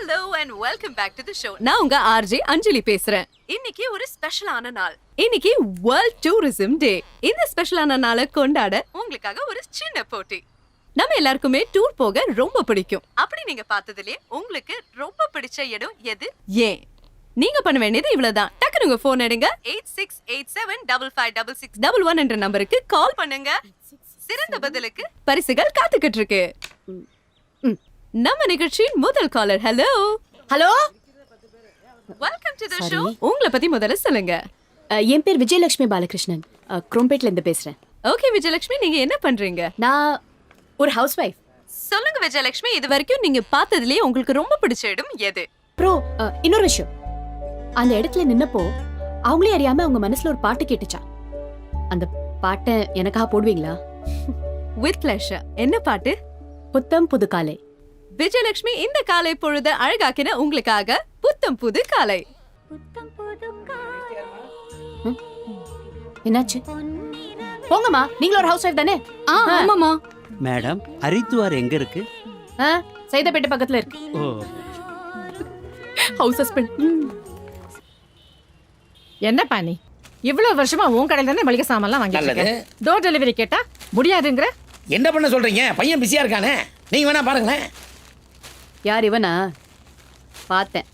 Hello and welcome back to the show. நான் உங்க RJ அஞ்சலி பேசுறேன். இன்னைக்கு ஒரு ஸ்பெஷலான நாள். இன்னைக்கு வேர்ல்ட் டூரிசம் டே. இந்த ஸ்பெஷலான நாளை கொண்டாட உங்களுக்காக ஒரு சின்ன போட்டி. நம்ம எல்லாருக்குமே டூர் போக ரொம்ப பிடிக்கும். அப்படி நீங்க பார்த்ததுலயே உங்களுக்கு ரொம்ப பிடிச்ச இடம் எது? ஏன் நீங்க பண்ண வேண்டியது இவ்வளவுதான். டக்குனு உங்க போன் எடுங்க. 8687556611 என்ற நம்பருக்கு கால் பண்ணுங்க. சிறந்த பதிலுக்கு பரிசுகள் காத்துக்கிட்டு இருக்கு. நம்ம நிகழ்ச்சியின் முதல் caller. Hello hello, welcome to the show. உங்களை பத்தி முதல்ல சொல்லுங்க. என் பேர் விஜயலட்சுமி பாலகிருஷ்ணன். குரோம்பேட்ல இருந்து பேசுறேன். ஓகே விஜயலட்சுமி, நீங்க என்ன பண்றீங்க? நான் ஒரு ஹவுஸ் ஒய்ஃப். சொல்லுங்க விஜயலட்சுமி, இது வரைக்கும் நீங்க பார்த்ததுலயே உங்களுக்கு ரொம்ப பிடிச்ச இடம் எது? அப்புறம் இன்னொரு விஷயம், அந்த இடத்துல நின்னப்போ அவங்களே அறியாம அவங்க மனசுல ஒரு பாட்டு கேட்டுச்சா. அந்த பாட்டை எனக்காக போடுவீங்களா? With pleasure. என்ன பாட்டு? புத்தம் புது காலை. விஜயலட்சுமி, இந்த காலை பொழுது அழகாக்கின உங்களுக்காக புத்தம் புது காலை. என்னாச்சு? போங்கம்மா, நீங்களும் ஒரு ஹவுஸ் ஒய்ஃப் தானே? ஆமாமா மேடம், ஹரித்துவார் எங்க இருக்கு? சைதாப்பேட்டை பக்கத்துல இருக்கு. ஓ, ஹவுஸ் ஹஸ்பண்ட். என்னப்பா நீ இவ்வளவு வருஷமா உன் கடையில தானே மளிகை சாமான்லாம் வாங்கிட்டு இருக்க. டோர் டெலிவரி கேட்டா முடியாதுங்கற. என்ன பண்ண சொல்றீங்க? பையன் பிஸியா இருக்கானே, நீங்க வேணா பாருங்களேன். யார் இவனா? பார்த்தேன்.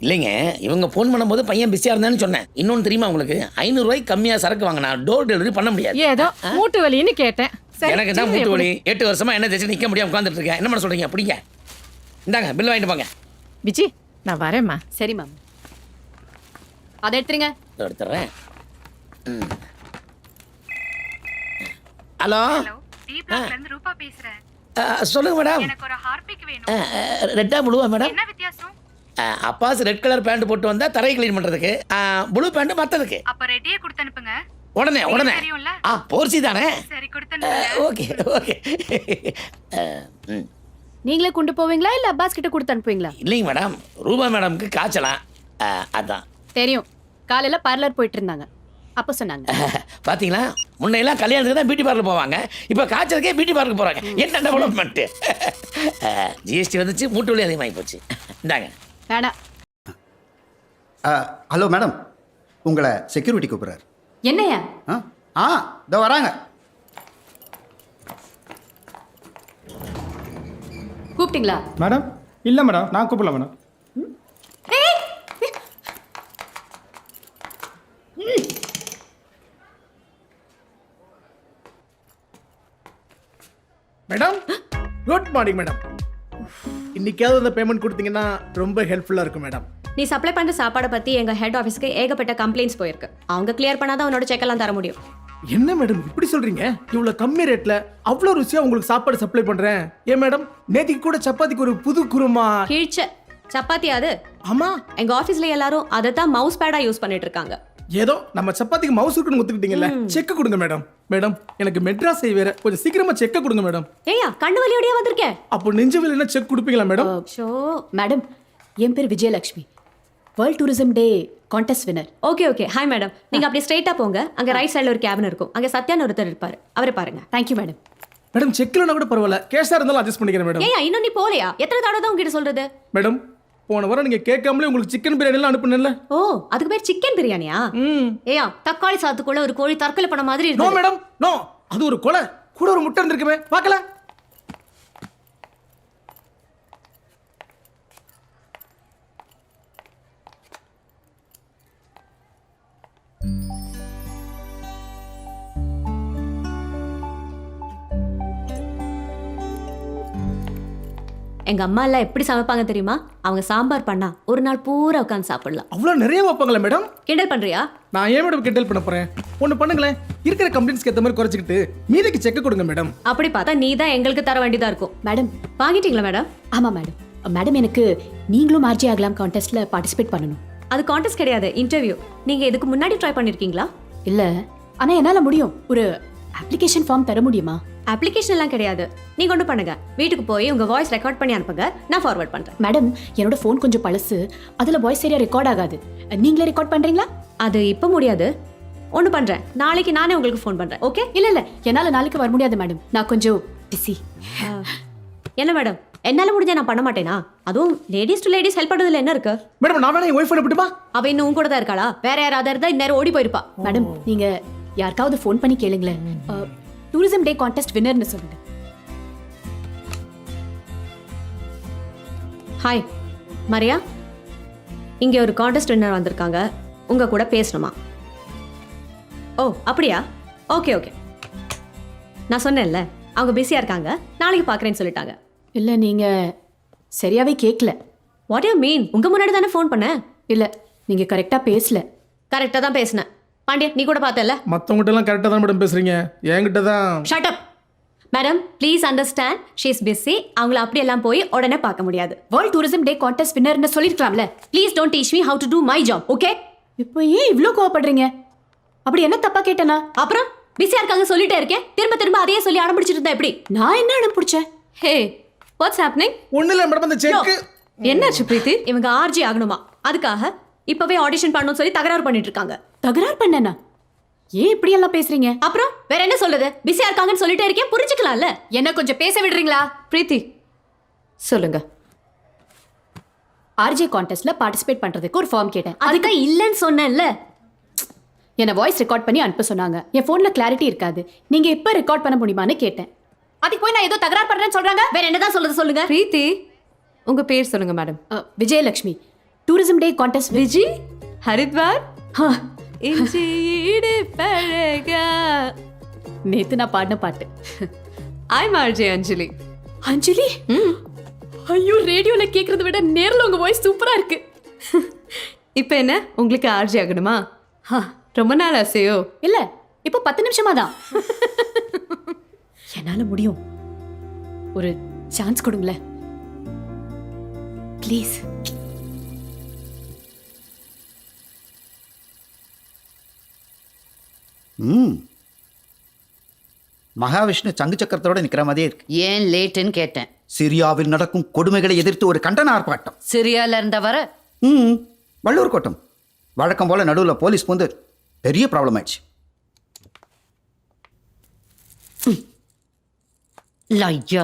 இல்லைங்க, இவங்க ஃபோன் பண்ணும்போது பையன் பிஸியா இருந்தான்னு சொன்னேன். இன்னொன்னு தெரியுமா உங்களுக்கு? 500 ரூபாய்க்கு கம்மியா சரக்கு வாங்கினா டோர் டெலிவரி பண்ண முடியாது. ஏதோ மூட்டு வலின்னு கேட்டேன். சரி, எனக்கு தான் மூட்டு வலி. 8 வருஷமா என்ன தேய்ச்சி நிக்க முடியாம உட்கார்ந்துட்டு இருக்கேன். என்ன பண்ண சொல்றீங்க? பிடிங்க, இந்தாங்க பில் வாங்கிட்டு போங்க. விஜி, நான் வரேம்மா. சரி மேம், அதை எடுத்துருங்க. எடுத்துறேன். ஹலோ, டி பிளாக்ல இருந்து ரூபா பேசுறேன். சொல்லுங்க மேடம். எனக்கு ஒரு ஹார்பிக் வேணும். ரெட்டா ப்ளூவா மேடம்? என்ன வித்தியாசம்? அப்பாஸ் ரெட் கலர் பேண்ட் போட்டு வந்தா தரையை க்ளீன் பண்றதுக்கு, ப்ளூ பேண்ட் மத்ததுக்கு. அப்ப ரெட்டியே கொடுத்து அனுப்புங்க. உடனே உடனே. தெரியும்ல? போர்ச்சி தானே? சரி, கொடுத்து அனுப்புங்க. Okay okay. நீங்களே கொண்டு போவீங்களா இல்ல அப்பாஸ் கிட்ட கொடுத்து அனுப்புவீங்களா? இல்லைங்க மேடம், ரூபா மேடம்க்கு காய்ச்சலாம், அதான். தெரியும், காலையில பார்லர் போயிட்டு இருந்தாங்க, அப்ப சொன்னாங்க. பாத்தீங்களா, முன்னையெல்லாம் கல்யாணத்துக்கு தான் பியூட்டி பார்லர் போவாங்க, இப்போ காய்ச்சலுக்கே பியூட்டி பார்லர் போறாங்க. என்ன டெவலப்மெண்ட்! ஜிஎஸ்டி வந்துச்சு, மூட்டு வலி அதிகமாகி போச்சு. இந்தாங்க. வேணாம். ஹலோ மேடம், உங்களை செக்யூரிட்டி கூப்பிட்றாரு. என்னையா? இதோ வராங்க. கூப்பிட்டீங்களா? மேடம்? இல்லை மேடம், நான் கூப்பிடல madam. Madam, good morning madam. இன்னைக்காவது அந்த பேமெண்ட் கொடுத்தீங்கன்னா ரொம்ப ஹெல்ப்ஃபுல்லாக இருக்கும் மேடம். நீ சப்ளை பண்ணுற சாப்பாடை பற்றி எங்கள் ஹெட் ஆஃபீஸ்க்கு ஏகப்பட்ட கம்ப்ளைண்ட்ஸ் போயிருக்கு. அவங்க கிளியர் பண்ணாதான் உன்னோட செக்கெல்லாம் தர முடியும். என்ன மேடம் இப்படி சொல்றீங்க? இவ்வளோ கம்மி ரேட்ல அவ்வளோ ருசியாக உங்களுக்கு சாப்பாடு சப்ளை பண்ணுறேன். ஏன் மேடம், நேத்திக்கு கூட சப்பாத்திக்கு ஒரு புது குருமா. கீழ்ச்ச சப்பாத்தி அது? ஆமா, எங்கள் ஆஃபீஸில் எல்லாரும் அதை தான் மவுஸ் பேடாக யூஸ் பண்ணிட்டு இருக்காங்க. ஏதோ நம்ம சப்பாத்திக்கு மவுஸ் இருக்குன்னு ஒத்துக்கிட்டீங்கல்ல, செக் கொடுங்க மேடம். மேடம், எனக்கு மெட்ராஸ் வேற, கொஞ்சம் சீக்கிரமா செக் கொடுங்க மேடம். ஏயா, கண்ணு வலியோடய வந்திருக்கேன். அப்போ நெஞ்சு வலினா செக் கொடுப்பீங்களா மேடம்? ஷோ மேடம், என் பேர் Vijayalakshmi, world tourism day contest winner. Okay okay, hi madam. நீங்கள் அப்படியே ஸ்ட்ரைட்டாக போங்க, அங்கே ரைட் சைடில் ஒரு கேபின் இருக்கும், அங்கே சத்யான்னு ஒருத்தர் இருப்பார், அவரை பாருங்க. Thank you madam. மேடம், செக்லனா கூட பரவாயில்ல, கேஷா இருந்தாலும் அட்ஜஸ்ட் பண்ணிக்கிறேன் மேடம். ஏயா, இன்னும் நீ போலையா? எத்தனை தடவை தான் உங்ககிட்ட சொல்றது? மேடம், போன வாரம் நீங்க கேட்காமலே உங்களுக்கு சிக்கன் பிரியாணி எல்லாம் அனுப்புனேன்ல. ஓ, அதுக்கு பேர் சிக்கன் பிரியாணியா? ஏயா, தக்காளி சாத்துக்குள்ள ஒரு கோழி தற்கொலை பண்ண மாதிரி நோ இருக்கு. மேடம், நோ, அது ஒரு கொலை. கூட ஒரு முட்டை இருந்திருக்குமே, பார்க்கல. எங்க அம்மா எல்லாம் எப்படி சமைப்பாங்க தெரியுமா? அவங்க சாம்பார் பண்ணா ஒரு நாள் பூரா உட்காந்து சாப்பிடலாம். அவ்வளவு நிறைய வைப்பாங்களா மேடம்? கிண்டல் பண்றியா? நான் ஏன் மேடம் கிண்டல் பண்ண போறேன்? ஒண்ணு பண்ணுங்களேன், இருக்கிற கம்ப்ளைண்ட்ஸ்க்கு ஏத்த மாதிரி குறைச்சிக்கிட்டு மீதிக்கு செக் கொடுங்க மேடம். அப்படி பார்த்தா நீ தான் எங்களுக்கு தர வேண்டியதா இருக்கும். மேடம், வாங்கிட்டீங்களா மேடம்? ஆமா மேடம். மேடம், எனக்கு நீங்களும் ஆர்ஜி ஆகலாம் கான்டெஸ்ட்ல பார்ட்டிசிபேட் பண்ணணும். அது கான்டெஸ்ட் கிடையாது, இன்டர்வியூ. நீங்க இதுக்கு முன்னாடி ட்ரை பண்ணிருக்கீங்களா? இல்ல, ஆனா என்னால முடியும். ஒரு அப்ளிகேஷன் ஃபார்ம் தர முடியுமா? அப்ளிகேஷன் எல்லாம் கிடையாது. நீங்க ஒன்று பண்ணுங்க, வீட்டுக்கு போய் உங்க வாய்ஸ் ரெக்கார்ட் பண்ணி அனுப்புங்க, நான் ஃபார்வர்ட் பண்றேன். மேடம், என்னோட ஃபோன் கொஞ்சம் பழசு, அதுல வாய்ஸ் சரியா ரெக்கார்ட் ஆகாது. நீங்களே ரெக்கார்ட் பண்றீங்களா? அது இப்போ முடியாது. ஒன்று பண்றேன், நாளைக்கு நானே உங்களுக்கு ஃபோன் பண்றேன். ஓகே? இல்ல இல்ல, என்னால நாளைக்கு வர முடியாது மேடம், நான் கொஞ்சம் பிஸி. என்ன மேடம் என்னால முடிஞ்சா நான் பண்ண மாட்டேனா? அதுவும் லேடிஸ் டு லேடிஸ் ஹெல்ப் பண்றதுல என்ன இருக்கு? மேடம் நான் வேணா என் ஒய்ஃப் அனுப்பிட்டுமா? அவ இன்னும் உன் கூட தான் இருக்காளா? வேற யாராவது இருந்தா இந்நேரம் ஓடி போயிருப்பா. மேடம் நீங்க யாருக்காவது ஃபோன் பண்ணி கேளுங்களேன். டூரிசம் டே கான்டெஸ்ட் வின்னர்னு சொல்லுங்க. ஹாய் மரியா, இங்க ஒரு கான்டெஸ்ட் வின்னர் வந்திருக்காங்க, உங்க கூட பேசணுமா? ஓ அப்படியா? Okay okay. நான் சொன்னேன்ல அவங்க பிஸியா இருக்காங்க, நாளைக்கு பார்க்குறேன்னு சொல்லிட்டாங்க. இல்ல நீங்க சரியாவே கேட்கல. What you mean? உங்க முன்னாடி தானே ஃபோன் பண்ணேன். இல்ல நீங்க கரெக்டா பேசல. கரெக்டாக தான் பேசினேன். பாண்டியா நீ கூட பார்த்தல? மற்றவங்ககிட்ட எல்லாம் கரெக்டாக தான் மேடம் பேசுறீங்க, என்கிட்ட தான். Shut up madam, please understand, she is busy. அவங்கள அப்படியெல்லாம் போய் உடனே பார்க்க முடியாது. வேர்ல்ட் டூரிசம் டே கான்டெஸ்ட் வின்னர்னு சொல்லிருக்கலாம்ல. Please don't teach me how to do my job, okay? இப்போ ஏன் இவ்ளோ கோவப்படுறீங்க? அப்படி என்ன தப்பா கேட்டனா? அப்புறம் பிஸியா இருக்காங்க சொல்லிட்டே இருக்கேன், திரும்ப திரும்ப அதையே சொல்லி அடம்பிடிச்சிட்டு இருந்தா எப்படி? நான் என்ன அடம் பிடிச்சேன்? ஹே, வாட்ஸ் ஹேப்பனிங்? ஒன்றும் இல்லை மேடம், அந்த செக். என்னாச்சு பிரீத்தி? இவங்க ஆர்ஜி ஆகணுமா, அதுக்காக இப்பவே ஆடிஷன் பண்ணணும்னு சொல்லி தகராறு பண்ணிட்டு இருக்காங்க. தகராறு பண்ணனா? ஏன் இப்படி எல்லாம் பேசுறீங்க? அப்புறம் வேற என்ன சொல்றது? பிஸியா இருக்காங்கன்னு சொல்லிட்டே இருக்கேன், புரிஞ்சுக்கலாம்ல? என்ன கொஞ்சம் பேச விடுறீங்களா? பிரீத்தி சொல்லுங்க. ஆர்ஜே கான்டெஸ்ட்ல பார்ட்டிசிபேட் பண்றதுக்கு ஒரு ஃபார்ம் கேட்டேன். அதுக்கு இல்லைன்னு சொன்னேன்ல. என்ன வாய்ஸ் ரெக்கார்ட் பண்ணி அனுப்ப சொன்னாங்க. என் போன்ல கிளாரிட்டி இருக்காது, நீங்க எப்ப ரெக்கார்ட் பண்ண முடியுமான்னு கேட்டேன். அதுக்கு போய் நான் ஏதோ தகராறு பண்றேன்னு சொல்றாங்க. வேற என்னதான் சொல்றது சொல்லுங்க. பிரீத்தி உங்க பேர் சொல்லுங்க madam. Vijayalakshmi. Tourism day contest. Viji Haridwar. இஞ்சி ஈடு பழகா. நேத்து நான் பாடின பாட்டு. I'm RJ Anjali. அஞ்சலி? ஐயோ, ரேடியோல கேக்குறத விட நேர்ல உங்க வாய்ஸ் சூப்பரா இருக்கு. இப்போ என்ன உங்களுக்கு ஆர்ஜே ஆகணுமா? ரொம்ப நாள் ஆசையோ? இல்ல, இப்போ 10 நிமிஷமா தான். என்னால முடியும், ஒரு சான்ஸ் கொடுங்களேன் ப்ளீஸ். மகாவிஷ்ணு சங்கு சக்கரத்தோட நிக்கிற மாதிரியே இருக்கு. ஏன் லேட்டுன்னு கேட்டேன். சிரியாவில் நடக்கும் கொடுமைகளை எதிர்த்து ஒரு கண்டன ஆர்ப்பாட்டம். சிரியால இருந்த வர வள்ளூர் கோட்டம் வழக்கம் போல நடுவில் போலீஸ் வந்து பெரிய ப்ராப்ளம் ஆயிடுச்சு. ஐயா,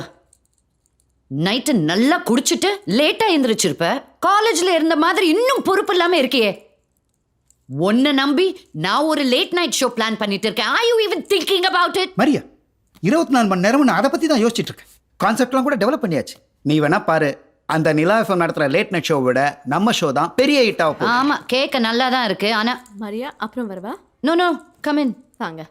நைட்டு நல்லா குடிச்சிட்டு லேட்டா எந்திரிச்சிருப்ப. காலேஜ்ல இருந்த மாதிரி இன்னும் பொறுப்பு இல்லாம இருக்கியே. ஒன்ன நம்பி நான் ஒரு லேட் நைட் ஷோ பிளான் பண்ணிட்டு இருக்கேன். Are you even thinking about it? Maria, 24 மணி நேரம் நான் அதை பத்தி தான் யோசிச்சுட்டு இருக்கேன். கான்செப்ட்லாம் கூட டெவலப் பண்ணியாச்சு. நீ வேணா பாரு, அந்த நிலா எஃப்எம் நடத்துற லேட் நைட் ஷோ விட நம்ம ஷோ தான் பெரிய ஹிட் ஆகும். ஆமா, கேட்க நல்லா தான் இருக்கு. ஆனா மரியா அப்புறம் வரவா? No no, come in. வாங்க.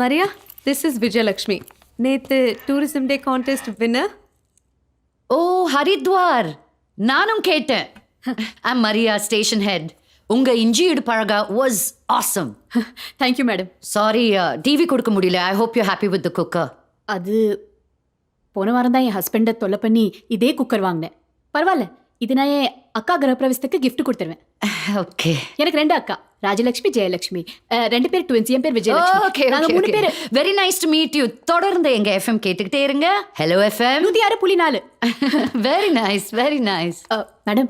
Maria, this is Vijayalakshmi. நேத்து tourism day contest winner. Oh, Haridwar. நானும் கேட்டேன். I'm Maria, station head. உங்க இஞ்சியீடு பழகா was awesome. Thank you madam. Sorry, TV கொடுக்க முடியல. I hope you're happy with the cooker. அது போன வாரம் தான் என் ஹஸ்பண்டை தொல்லை பண்ணி இதே குக்கர் வாங்கினேன். பரவாயில்ல, இது நான் என் அக்கா கிரகப்பிரவேசத்துக்கு gift கொடுத்துருவேன். ஓகே. எனக்கு 2 அக்கா, ராஜலட்சுமி ஜெயலட்சுமி. 2 பேர் ட்வின்ஸ். என் பேர் விஜயலட்சுமி. ஓகே, நாங்க 3 பேர். Very nice to meet you. தொடர்ந்து எங்க எஃப்எம் கேட்டுக்கிட்டே இருங்க. Hello FM 106.4. Very nice, very nice. Madam,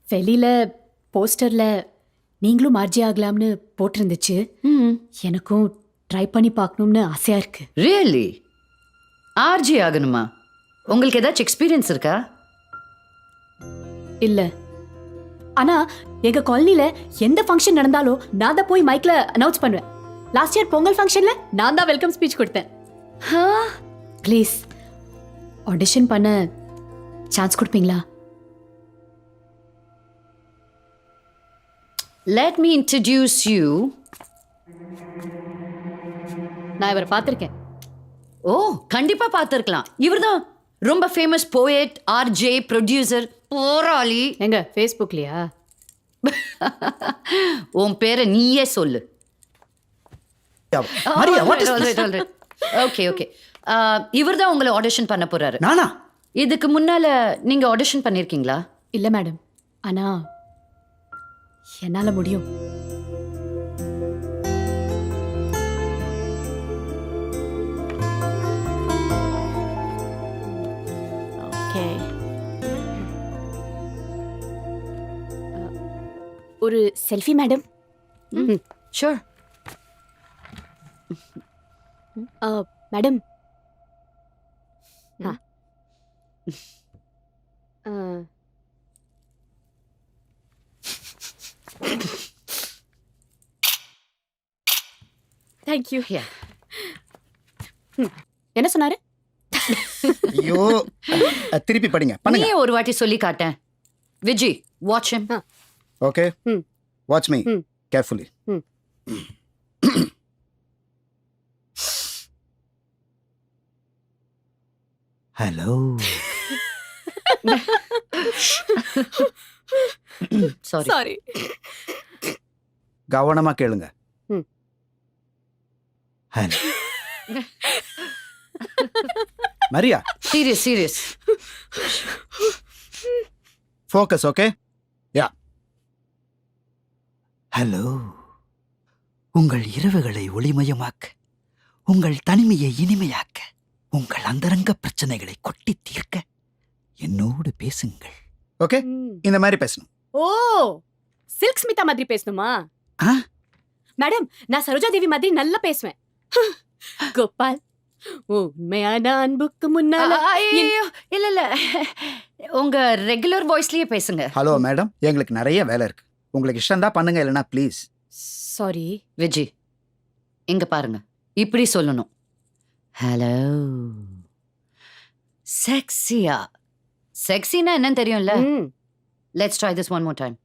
வெளியில போஸ்டர்ல நீங்களும் மார்ஜி ஆகலாம்னு போட்டிருந்துச்சு. எனக்கும் ட்ரை பண்ணி பார்க்கணும்னு ஆசையா இருக்கு. ரியலி? ஆர்ஜி ஆகணுமா? உங்களுக்கு ஏதாச்சும் எக்ஸ்பீரியன்ஸ் இருக்கா? இல்ல, ஆனா எங்க காலனில எந்த ஃபங்க்ஷன் நடந்தாலும் நான் தான் போய் மைக்ல அனௌன்ஸ் பண்ணுவேன். லாஸ்ட் இயர் பொங்கல் ஃபங்க்ஷன்ல நான் தான் வெல்கம் ஸ்பீச் கொடுத்தேன். ப்ளீஸ் ஆடிஷன் பண்ண சான்ஸ் கொடுப்பீங்களா? Let me introduce you. நான் இவரை பார்த்திருக்கேன். ஓ, கண்டிப்பா பார்த்திருக்கலாம். இவர்தான் ரொம்ப ஃபேமஸ் போயட், ஆர்ஜே, ப்ரொடியூசர், போராளி. எங்க ஃபேஸ்புக்லயா? உன் பேரை நீயே சொல்லு. Maria, what is this? Okay okay. இவர்தான் உங்களை ஆடிஷன் பண்ண போறாரு. நானா? இதுக்கு முன்னால நீங்க ஆடிஷன் பண்ணிருக்கீங்களா? இல்ல மேடம், ஆனா என்னால முடியும். ஓகே, ஒரு selfie madam. Sure. Madam, thank you. என்ன சொன்னாரு? ஐயோ திருப்பி படிங்க பண்ணுங்க. நீயே ஒரு வாட்டி சொல்லி காட்டேன். Viji, watch him. Okay watch me carefully. Hello. Sorry. Sorry. கவனமா கேளுங்க. Hello Maria, serious. Focus. Okay yeah. Hello. உங்கள் இரவுகளை ஒளிமயமாக்க, உங்கள் தனிமையை இனிமையாக்க, உங்கள் அந்தரங்க பிரச்சனைகளை கொட்டி தீர்க்க என்னோடு பேசுங்கள். ஓகே இந்த மாதிரி பேசணும். ஓ, சில்க் ஸ்மிதா மாதிரி பேசணுமா? ஆ? மேடம், நான் சரோஜா தேவி மாதிரி நல்லா பேசுவேன். கோபால், உண்மையான அன்புக்கு முன்னால ஐயோ, இல்ல உங்க ரெகுலர் வாய்ஸ்லயே பேசுங்க. ஹலோ மேடம், எங்களுக்கு நிறைய வேலை இருக்கு. உங்களுக்கு இஷ்டம் தான் பண்ணுங்க, இல்லைனா ப்ளீஸ். சாரி. விஜி, இங்க பாருங்க, இப்படி சொல்லணும். ஹலோ. செக்ஸியா. செக்ஸினா என்னன்னு தெரியும்ல? Let's try this one more time.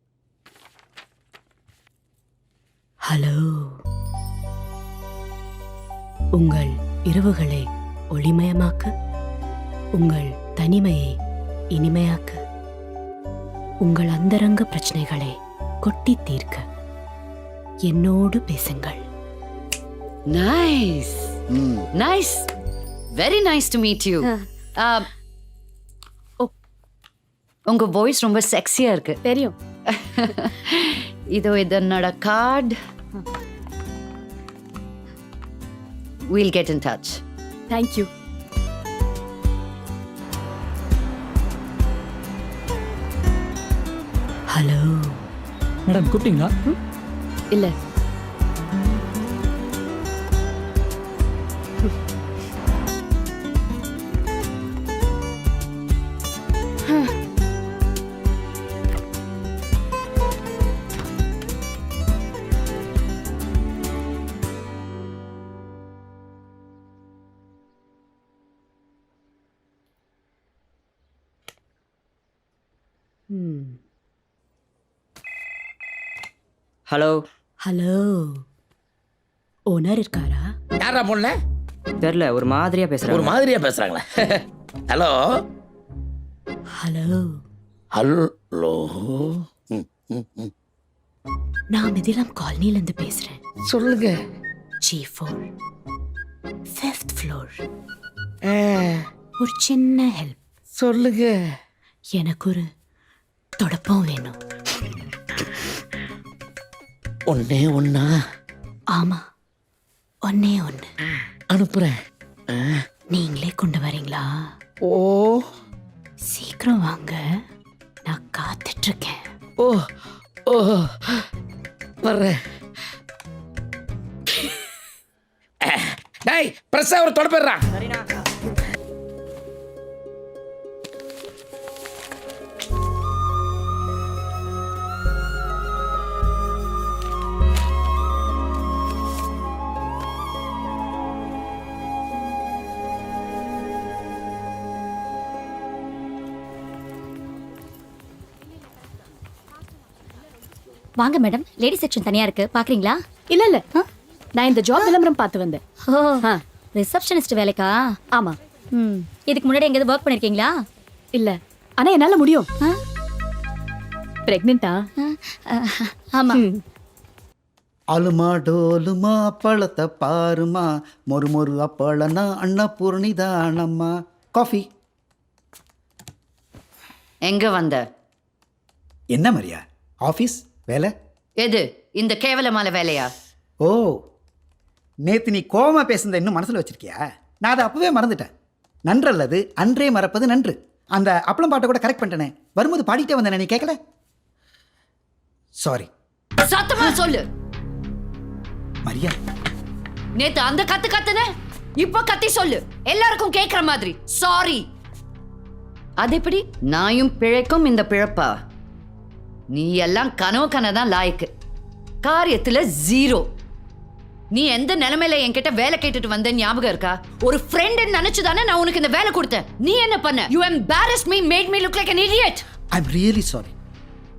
Hello. உங்கள் இரவுகளை ஒளிமயமாக்க, உங்கள் தனிமையை இனிமையாக்க, உங்கள் அந்தரங்க பிரச்சனைகளை கொட்டி தீர்க்க என்னோடு பேசுங்கள். Nice. Nice. Very nice to meet you. உங்க வாய்ஸ் ரொம்ப செக்ஸியா இருக்கு. தெரியும். இதோ இதனோட card. We'll get in touch. Thank you. Hello. Madam கூப்பிட்டீங்களா? இல்ல. ஹலோ. ஹலோ. ஓனர் இருக்காரா? யாரா பொண்ணு? தெரியல, ஒரு மாதிரியா ஒரு பேசுறாங்க. மாதிரியா பேசுறாங்களா? ஹலோ. ஹலோ. ஹலோ. நான் மிதிலாம் காலனில இருந்து பேசுறேன். சொல்லுங்க. G4 5th floor. ஒரு சின்ன ஹெல்ப். சொல்லுங்க. எனக்கு ஒரு தொடப்பம் வேணும். ஒன்னே ஒன்னா? ஆமா, ஒன்னே ஒன்னு. அனுப்புறேன். நீங்களே கொண்டு வரீங்களா? ஓ, சீக்கிரம் வாங்க, நான் காத்துட்டு இருக்கேன். ஓ, ஓ, வர்றேன். டேய், பிரஸ்ஸா ஒரு தொடப்பிடுறான். வாங்க மேடம், லேடி செக்ஷன் தனியா இருக்கு, பாக்குறீங்களா? இல்ல இல்ல, நான் இந்த ஜாப் விளம்பரம் பார்த்து வந்தேன். ஓ, ரிசப்ஷனிஸ்ட் வேலைக்கா? ஆமா. இதுக்கு முன்னாடி எங்கேயாவது ஒர்க் பண்ணிருக்கீங்களா? இல்ல, ஆனா என்னால முடியும். பிரெக்னென்ட்டா? ஆமா. அலுமா டோலுமா பழத்தை பாருமா, மொறு மொறு அப்பளனா அன்னபூர்ணிதானம்மா. காஃபி. எங்க வந்த? என்ன மரியா, ஆஃபீஸ் வேலை? எது இந்த கேவலமான வேலையா? ஓ, நேத்து நீ கோவமா பேசுனத இன்னும் மனசுல வச்சிருக்கியா? நான் அதை அப்பவே மறந்துட்டேன். நன்றல்லது அன்றே மறப்பது நன்று. அந்த அப்பளம் பாட்டை கூட கரெக்ட் பண்ணிட்டேனே, வரும்போது பாடிட்டே வந்தேன், நீ கேட்கல? சாரி. சத்தமா சொல்லு. மரியா, நேத்து அந்த கத்துன இப்போ கத்தி சொல்லு, எல்லாருக்கும் கேக்குற மாதிரி. சாரி. அது எப்படி நாயும் பிழைக்கும் இந்த பிழப்பா? நீ எல்லாம் கனவு கனதான் லாய்க்கு, காரியத்துல ஜீரோ. நீ எந்த நிலைமையில என்கிட்ட வேலை கேட்டுட்டு வந்த ஞாபகம் இருக்கா? ஒரு ஃப்ரெண்ட் நினைச்சுதானே நான் உனக்கு இந்த வேலை கொடுத்தேன். நீ என்ன பண்ண? You embarrassed me, made me look like an idiot. I'm really sorry.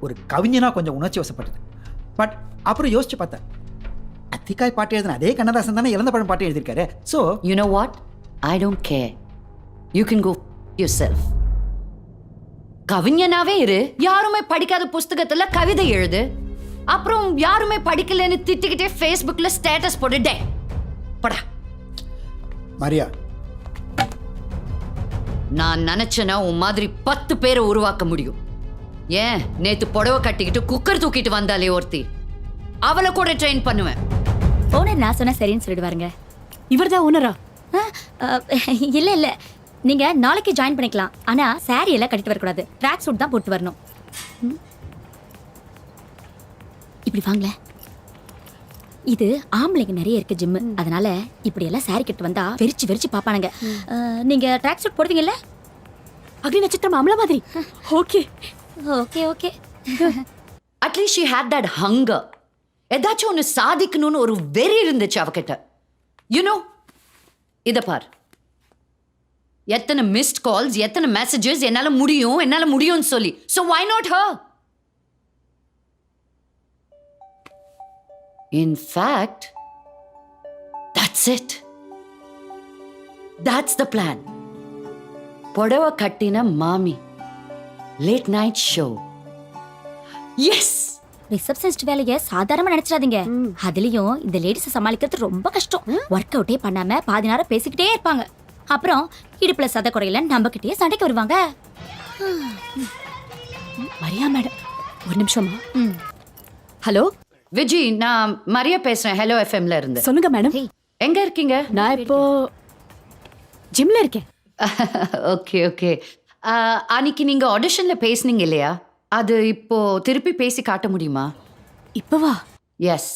ஒரு கவிஞனா கொஞ்சம் உணர்ச்சி வசப்பட்டது. பட் அப்புறம் யோசிச்சு பார்த்தேன், அத்திக்காய் பாட்டு எழுதின அதே கண்ணதாசன் தானே இறந்த பழம் பாட்டு எழுதியிருக்காரு. So You know what? I don't care. You can go yourself. கவிஞனாவே இரு, யாருமே படிக்காத புஸ்தகத்துல கவிதை எழுது, அப்புறம் யாருமே படிக்கலன்னு திட்டிக்கிட்டே ஃபேஸ்புக்ல ஸ்டேட்டஸ் போட்டுட்டே படா. மரியா, நான் நினைச்சேனா உன் மாதிரி 10 பேரை உருவாக்க முடியும். ஏன் நேத்து புடவை கட்டிக்கிட்டு குக்கர் தூக்கிட்டு வந்தாலே ஒருத்தி, அவளை கூட ட்ரெயின் பண்ணுவேன். ஓனர் நான் சொன்னா சரின்னு சொல்லிடுவாருங்க. இவர்தான் ஓனரா? இல்ல இல்ல, நீங்க நாளைக்கு ஜாயின் பண்ணிக்கலாம். ஆனா சாரி எல்லாம் கட்டிட்டு வரக்கூடாது, ட்ராக் சூட் தான் போட்டு வரணும். இப்படி வாங்களேன். இது ஆம்பளைங்க நிறைய இருக்கு ஜிம், அதனால இப்படி எல்லாம் சாரி கட்டு வந்தா வெறிச்சு வெறிச்சு பாப்பானுங்க. நீங்க ட்ராக் சூட் போடுவீங்கல்ல? அக்னி நட்சத்திரம் அமலா மாதிரி. Okay okay okay. At least she had that hunger. ஏதாச்சும் ஒன்று சாதிக்கணும்னு ஒரு வெறி இருந்துச்சு அவகிட்ட. யூனோ, இதை பார், எத்தனை மிஸ்ட் கால்ஸ், எத்தனை மெசேஜஸ், என்னால முடியும்னு சொல்லி. So why not her? In fact, that's it. That's the plan. புடவை கட்டின மாமி, late night show. Yes. Receptionist வேலையை சாதாரணமா நினைச்சிடாதீங்க. அதுலயும் இந்த லேடிஸை சமாளிக்கிறது ரொம்ப கஷ்டம். ஒர்க் அவுட்டே பண்ணாம பாதி நேரம் பேசிக்கிட்டே இருப்பாங்க. அப்புறம் இடுப்புல சத குறையில நம்ம கிட்டே சண்டைக்கு வருவாங்க. மரியா மேடம், ஒரு நிமிஷமா. ஹலோ விஜி, நான் மரியா பேசுறேன். ஹலோ எஃப்எம்ல இருந்து. சொல்லுங்க மேடம். எங்க இருக்கீங்க? நான் இப்போ ஜிம்ல இருக்கேன். Okay okay. அன்னைக்கு நீங்க ஆடிஷன்ல பேசுனீங்க இல்லையா, அது இப்போ திருப்பி பேசி காட்ட முடியுமா? இப்பவா? எஸ்.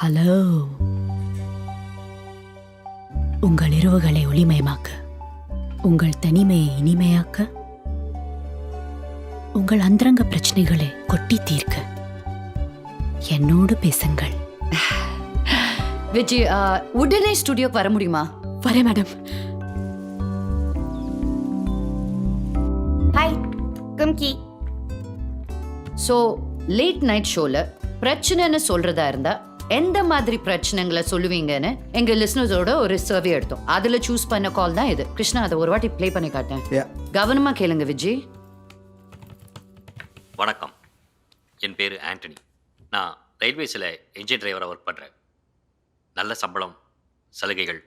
ஹலோ, உங்கள் இரவுகளை ஒளிமயமாக்க, உங்கள் தனிமையை இனிமையாக்க, உங்கள் அந்தரங்க பிரச்சனைகளை கொட்டி தீர்க்க என்னோடு பேசுங்கள். விஜி, உடனே ஸ்டுடியோக்கு வர முடியுமா? வரேன் மேடம். ஹாய் கும்கி. ஸோ லேட் நைட் ஷோல பிரச்சனைன்னு சொல்றதா இருந்தா எந்த மாதிரி பிரச்சனைகளை சொல்லுவீங்கன்னு எங்க லிசனர்ஸோட ஒரு சர்வே எடுத்தோம். அதுல சூஸ் பண்ண கால் தான் இது. கிருஷ்ணா, அதை ஒரு வாட்டி ப்ளே பண்ணி காட்டேன். கவனமா கேளுங்க விஜி. வணக்கம், என் பேர் ஆண்டனி. நான் ரயில்வேஸில் என்ஜின் டிரைவராக ஒர்க் பண்ணுறேன். நல்ல சம்பளம், சலுகைகள்,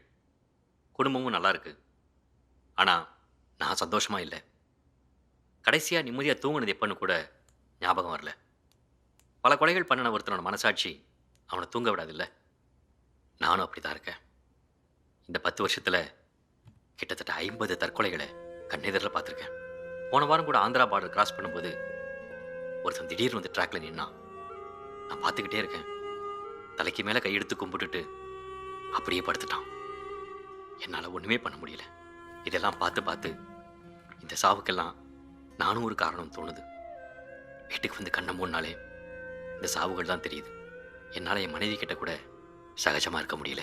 குடும்பமும் நல்லா இருக்கு. ஆனால் நான் சந்தோஷமாக இல்லை. கடைசியாக நிம்மதியாக தூங்கினது எப்போன்னு கூட ஞாபகம் வரல. பல கொலைகள் பண்ணின ஒருத்தனோட மனசாட்சி அவனை தூங்க விடாதில்ல. நானும் அப்படி தான் இருக்கேன். இந்த 10 வருஷத்தில் கிட்டத்தட்ட 50 தற்கொலைகளை கண்ணெதிரில் பார்த்துருக்கேன். போன வாரம் கூட ஆந்திரா பார்டர் கிராஸ் பண்ணும்போது ஒருத்தன் திடீர்னு வந்து ட்ராக்ல நின்னான். நான் பார்த்துக்கிட்டே இருக்கேன். தலைக்கு மேலே கையெடுத்து கும்பிட்டுட்டு அப்படியே படுத்துட்டான். என்னால் ஒன்றுமே பண்ண முடியல. இதெல்லாம் பார்த்து இந்த சாவுக்கெல்லாம் நானும் ஒரு காரணம் தோணுது. வீட்டுக்கு வந்து கண்ணை மூடினாலே இந்த சாவுகள் தான் தெரியுது. என்னால் என் மனைவி கிட்ட கூட சகஜமாக இருக்க முடியல.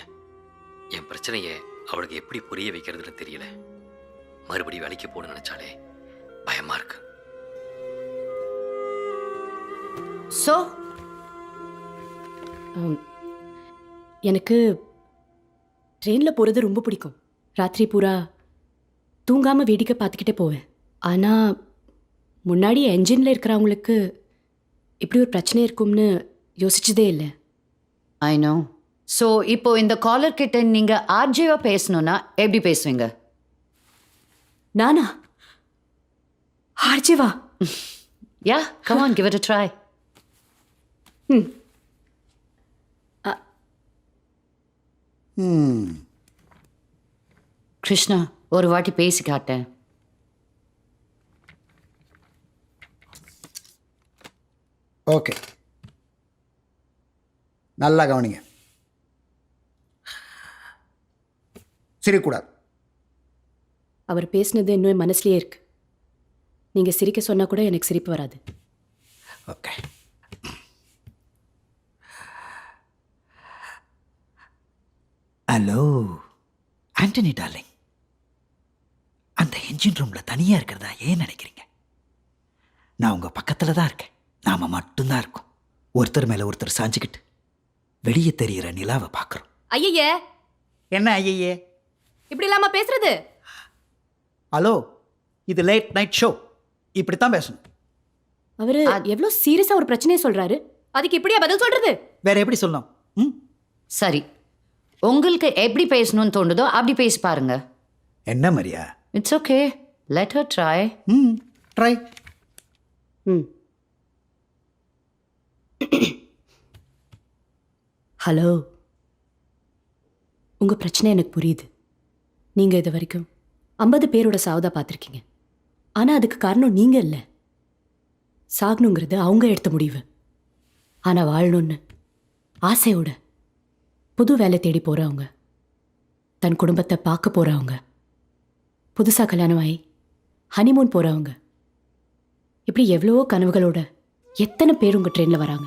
என் பிரச்சனையை அவளுக்கு எப்படி புரிய வைக்கிறதுன்னு தெரியல. மறுபடியும் வேலைக்கு போகணும்னு நினச்சாலே பயமாக இருக்கு. ஸோ எனக்கு ட்ரெயினில் போகிறது ரொம்ப பிடிக்கும். ராத்திரி பூரா தூங்காமல் வேடிக்கை பார்த்துக்கிட்டே போவேன். ஆனால் முன்னாடி என்ஜினில் இருக்கிறவங்களுக்கு இப்படி ஒரு பிரச்சனை இருக்கும்னு யோசிச்சதே இல்லை. I know. ஸோ இப்போ இந்த காலர் கிட்ட நீங்க ஆர்ஜேவா பேசணும்னா எப்படி பேசுவீங்க? நானா ஆர்ஜேவா? Yeah, come on, give it a try. Krishna, ஒரு வாட்டி பேசி காட்டேன். ஓகே, நல்லா கவனிங்க. சிரிக்கக்கூடாது. அவர் பேசினது இன்னும் என் மனசுலயே இருக்கு. நீங்க சிரிக்க சொன்னா கூட எனக்கு சிரிப்பு வராது. ஓகே. ஹலோ ஆண்டனி டார்லிங், அந்த என்ஜின் ரூமில் தனியாக இருக்கிறதா ஏன் நினைக்கிறீங்க? நான் உங்கள் பக்கத்தில் தான் இருக்கேன். நாம் மட்டும்தான் இருக்கோம். ஒருத்தர் மேலே ஒருத்தர் சாஞ்சிக்கிட்டு வெளியே தெரிகிற நிலாவை பார்க்குறோம். ஐயே, என்ன ஐயே? இப்படி இல்லாம பேசுறது? ஹலோ, இது லேட் நைட் ஷோ, இப்படித்தான் பேசணும். அவரு எவ்வளவு சீரியஸா ஒரு பிரச்சனையை சொல்றாரு, அதுக்கு இப்படியா பதில் சொல்றது? வேற எப்படி சொல்லணும்? ம், சரி, உங்களுக்கு எப்படி பேசணும்னு தோணுதோ அப்படி பேசி பாருங்க. என்ன Maria? It's okay, let her try. ம், ட்ரை. ம். ஹலோ, உங்க பிரச்சனை எனக்கு புரியுது. நீங்க இது வரைக்கும் 50 பேரோட சாவுதா பார்த்துருக்கீங்க. ஆனா அதுக்கு காரணம் நீங்க இல்லை. சாகணுங்கிறது அவங்க எடுத்த முடிவு. ஆனா வாழணும்னு ஆசையோட புது வேலை தேடி போறவங்க, தன் குடும்பத்தை பார்க்க போறவங்க, புதுசா கல்யாணம் ஆகி ஹனிமூன் போறவங்க, இப்படி எவ்வளவோ கனவுகளோட எத்தனை பேர் உங்க ட்ரெயின்ல வராங்க.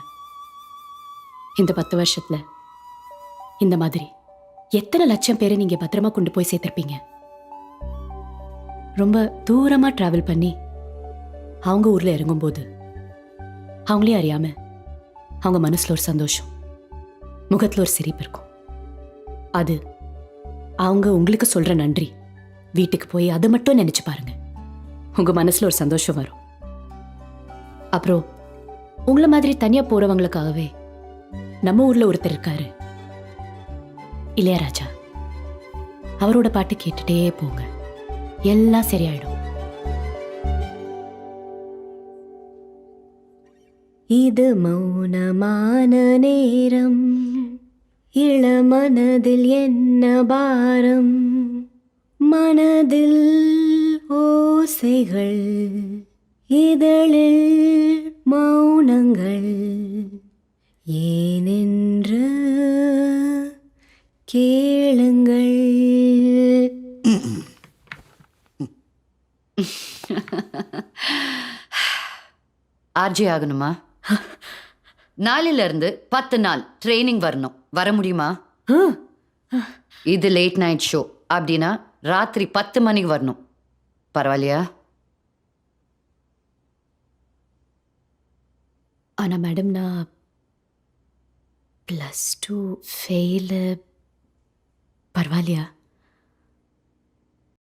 இந்த 10 வருஷத்துல இந்த மாதிரி எத்தனை லட்சம் பேரை நீங்க பத்திரமா கொண்டு போய் சேர்த்திருப்பீங்க. ரொம்ப தூரமா டிராவல் பண்ணி அவங்க ஊர்ல இறங்கும்போது அவங்களே அறியாம அவங்க மனசுல ஒரு சந்தோஷம், முகத்துல ஒரு சிரிப்பு இருக்கும். அது அவங்க உங்களுக்கு சொல்ற நன்றி. வீட்டுக்கு போய் அதை மட்டும் நினைச்சு பாருங்க, உங்க மனசுல ஒரு சந்தோஷம் வரும். அப்புறம் உங்களை மாதிரி தனியா போறவங்களுக்காகவே நம்ம ஊர்ல ஒருத்தர் இருக்காரு, இளையராஜா. அவரோட பாட்டு கேட்டுட்டே போங்க, எல்லாம் சரியாயிடும். இது மௌனமான நேரம், இளமனதில் என்ன பாரம், மனதில் ஓசைகள், இதழில் மௌனங்கள், ஏனென்று கேளுங்கள். ஆர்ஜி ஆகணுமா? நாளில இருந்து 10 நாள் ட்ரைனிங் வரணும். வர முடியுமா? இது லேட் நைட் ஷோ அப்படின்னா ராத்திரி 10 மணிக்கு வரணும். பரவாயில்லையா? ஆனா மேடம், நான் +2 ஃபெயிலு. பரவாயில்லையா?